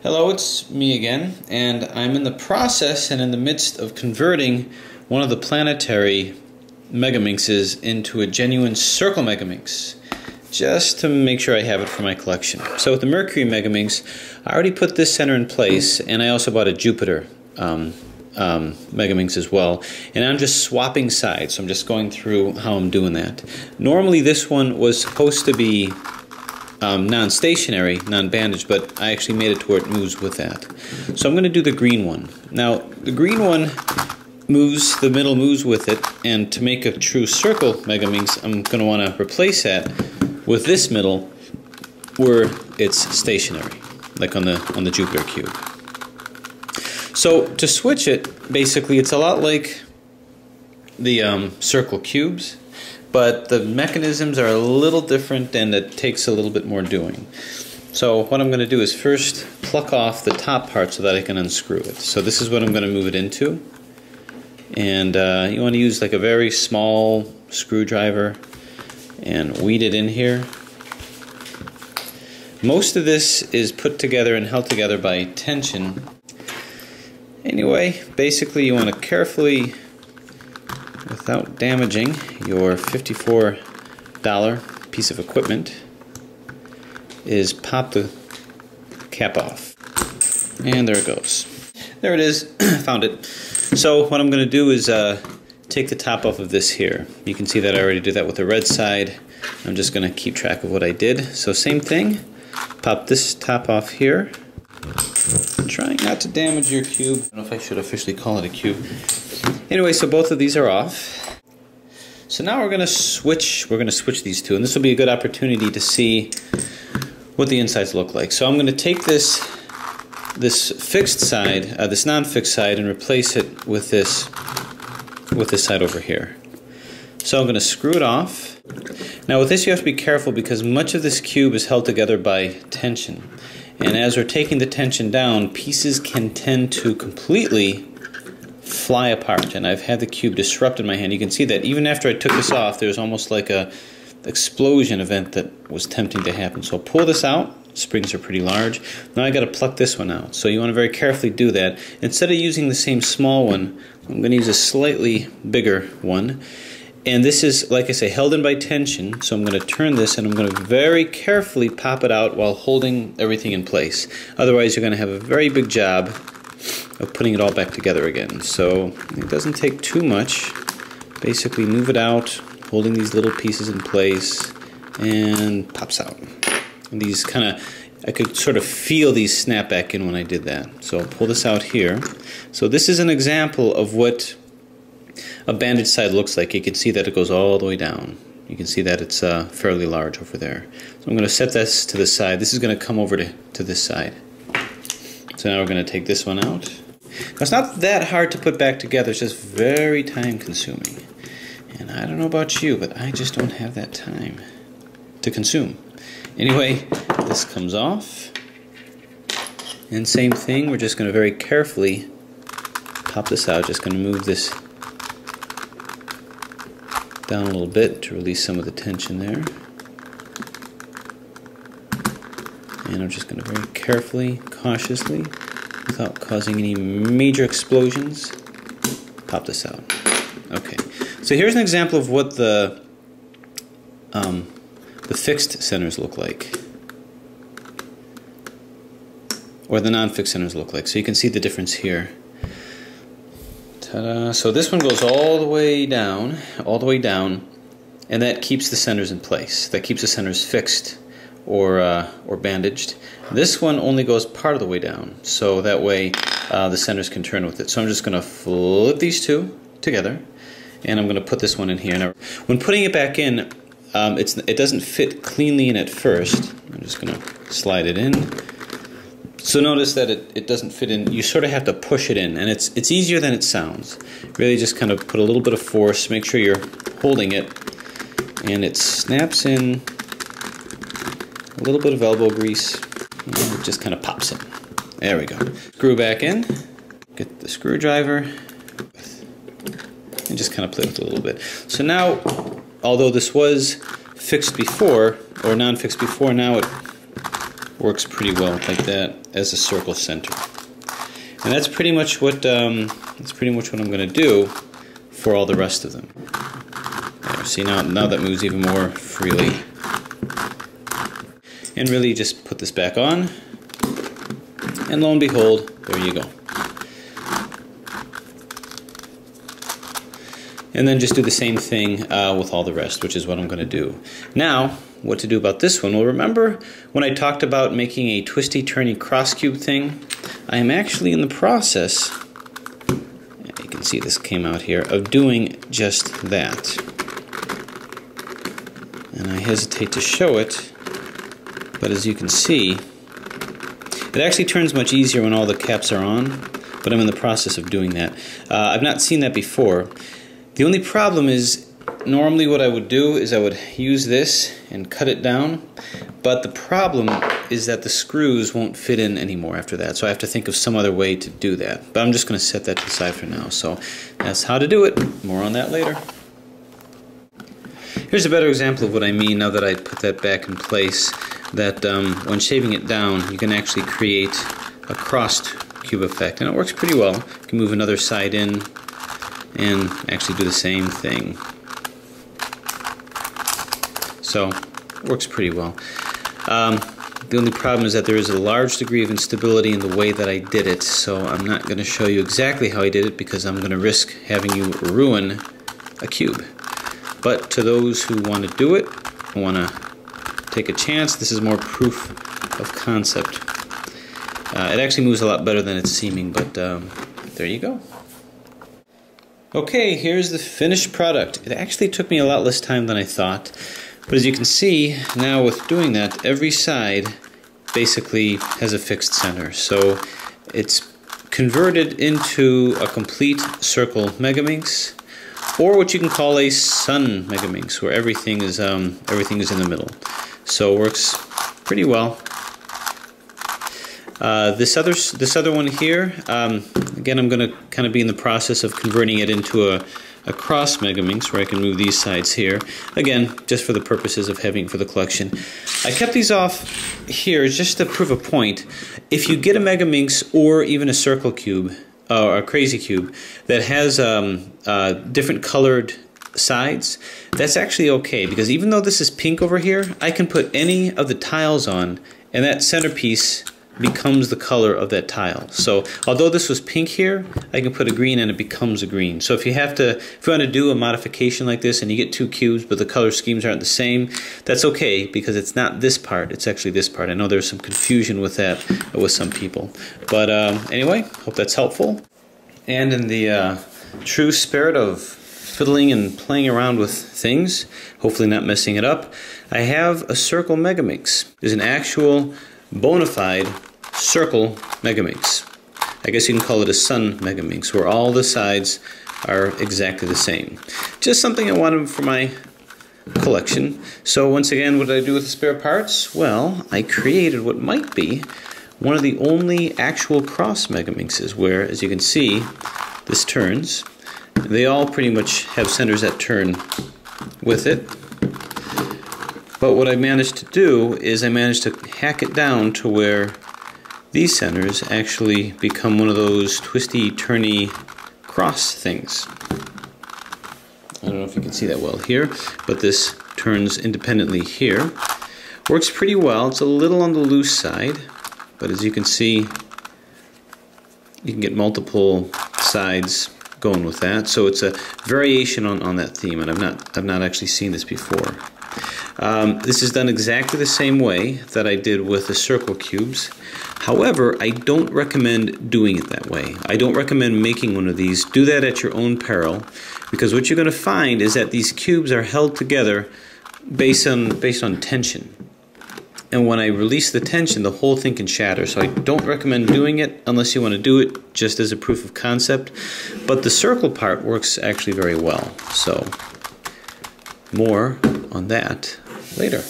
Hello, it's me again, and I'm in the process and in the midst of converting one of the planetary megaminxes into a genuine circle megaminx, just to make sure I have it for my collection. So with the Mercury megaminx, I already put this center in place, and I also bought a Jupiter megaminx as well, and I'm just swapping sides, so I'm just going through how I'm doing that. Normally this one was supposed to be non-stationary, non-bandaged, but I actually made it to where it moves with that. So I'm going to do the green one. Now, the green one moves, the middle moves with it, and to make a true circle megaminx, I'm going to want to replace that with this middle where it's stationary, like on the Jupiter cube. So to switch it, basically it's a lot like the circle cubes, but the mechanisms are a little different and it takes a little bit more doing. So what I'm going to do is first pluck off the top part so that I can unscrew it. So this is what I'm going to move it into. And you want to use like a very small screwdriver and weed it in here. Most of this is put together and held together by tension. Anyway, basically you want to carefully, without damaging your $54 piece of equipment, is pop the cap off. And there it goes. There it is. Found it. So what I'm going to do is take the top off of this here. You can see that I already did that with the red side. I'm just going to keep track of what I did. So same thing. Pop this top off here. Trying not to damage your cube. I don't know if I should officially call it a cube. Anyway, so both of these are off. So now we're going to switch these two, and this will be a good opportunity to see what the insides look like. So I'm going to take this fixed side, this non-fixed side, and replace it with this side over here. So I'm going to screw it off. Now with this you have to be careful because much of this cube is held together by tension. And as we're taking the tension down, pieces can tend to completely fly apart. And I've had the cube disrupt in my hand. You can see that even after I took this off, there's almost like a explosion event that was tempting to happen. So I'll pull this out. Springs are pretty large. Now I got to pluck this one out. So you want to very carefully do that. Instead of using the same small one, I'm going to use a slightly bigger one. And this is, like I say, held in by tension, so I'm going to turn this and I'm going to very carefully pop it out while holding everything in place. Otherwise, you're going to have a very big job of putting it all back together again. So it doesn't take too much. Basically, move it out, holding these little pieces in place, and pops out. And these kind of, I could sort of feel these snap back in when I did that. So I'll pull this out here. So this is an example of what a bandaged side looks like. You can see that it goes all the way down. You can see that it's fairly large over there. So I'm going to set this to the side. This is going to come over to this side. So now we're going to take this one out. Now it's not that hard to put back together. It's just very time consuming. And I don't know about you, but I just don't have that time to consume. Anyway, this comes off. And same thing, we're just going to very carefully pop this out. Just going to move this down a little bit to release some of the tension there. And I'm just going to very carefully, cautiously, without causing any major explosions, pop this out. Okay, so here's an example of what the fixed centers look like, or the non-fixed centers look like. So you can see the difference here. Ta-da. So this one goes all the way down, and that keeps the centers in place. That keeps the centers fixed or bandaged. This one only goes part of the way down, so that way the centers can turn with it. So I'm just going to flip these two together, and I'm going to put this one in here. Now, when putting it back in, it doesn't fit cleanly in at first. I'm just going to slide it in. So notice that it doesn't fit in. You sort of have to push it in, and it's easier than it sounds. Really just kind of put a little bit of force, make sure you're holding it, and it snaps in. A little bit of elbow grease, and it just kind of pops in. There we go. Screw back in, get the screwdriver, and just kind of play with it a little bit. So now, although this was fixed before, or non-fixed before, now it works pretty well like that as a circle center. And that's pretty much what I'm going to do for all the rest of them. There, see, now that moves even more freely. And really just put this back on, and lo and behold, there you go. And then just do the same thing with all the rest, which is what I'm going to do. Now, what to do about this one? Well, remember when I talked about making a twisty-turny cross cube thing? I am actually in the process, you can see this came out here, of doing just that. And I hesitate to show it, but as you can see, it actually turns much easier when all the caps are on, but I'm in the process of doing that. I've not seen that before. The only problem is, normally what I would do is I would use this and cut it down, but the problem is that the screws won't fit in anymore after that, so I have to think of some other way to do that. But I'm just going to set that to the side for now, so that's how to do it. More on that later. Here's a better example of what I mean now that I put that back in place, that when shaving it down, you can actually create a crossed cube effect, and it works pretty well. You can move another side in and actually do the same thing. So, it works pretty well. The only problem is that there is a large degree of instability in the way that I did it, so I'm not going to show you exactly how I did it because I'm going to risk having you ruin a cube. But to those who want to do it, who want to take a chance, this is more proof of concept. It actually moves a lot better than it's seeming, but there you go. Okay, here's the finished product. It actually took me a lot less time than I thought, but as you can see, now with doing that, every side basically has a fixed center. So it's converted into a complete circle megaminx, or what you can call a sun megaminx, where everything is in the middle. So it works pretty well. This other one here, again, I'm going to kind of be in the process of converting it into a cross megaminx where I can move these sides here. Again, just for the purposes of having for the collection. I kept these off here just to prove a point. If you get a megaminx or even a circle cube, or a crazy cube, that has different colored sides, that's actually okay, because even though this is pink over here, I can put any of the tiles on, and that centerpiece becomes the color of that tile. So although this was pink here, I can put a green and it becomes a green. So if you want to do a modification like this and you get two cubes but the color schemes aren't the same, that's okay, because it's not this part, it's actually this part. I know there's some confusion with that with some people. But anyway, hope that's helpful. And in the true spirit of fiddling and playing around with things, hopefully not messing it up, I have a circle megaminx. There's an actual bona fide circle megaminx. I guess you can call it a sun megaminx, where all the sides are exactly the same. Just something I wanted for my collection. So once again, what did I do with the spare parts? Well, I created what might be one of the only actual cross megaminxes, where, as you can see, this turns. They all pretty much have centers that turn with it. But what I managed to do is I managed to hack it down to where these centers actually become one of those twisty-turny cross things. I don't know if you can see that well here, but this turns independently here. Works pretty well. It's a little on the loose side, but as you can see, you can get multiple sides going with that. So it's a variation on that theme, and I've not actually seen this before. This is done exactly the same way that I did with the circle cubes. However, I don't recommend doing it that way. I don't recommend making one of these. Do that at your own peril, because what you're going to find is that these cubes are held together based on tension. And when I release the tension, the whole thing can shatter. So I don't recommend doing it unless you want to do it just as a proof of concept. But the circle part works actually very well. So more on that later.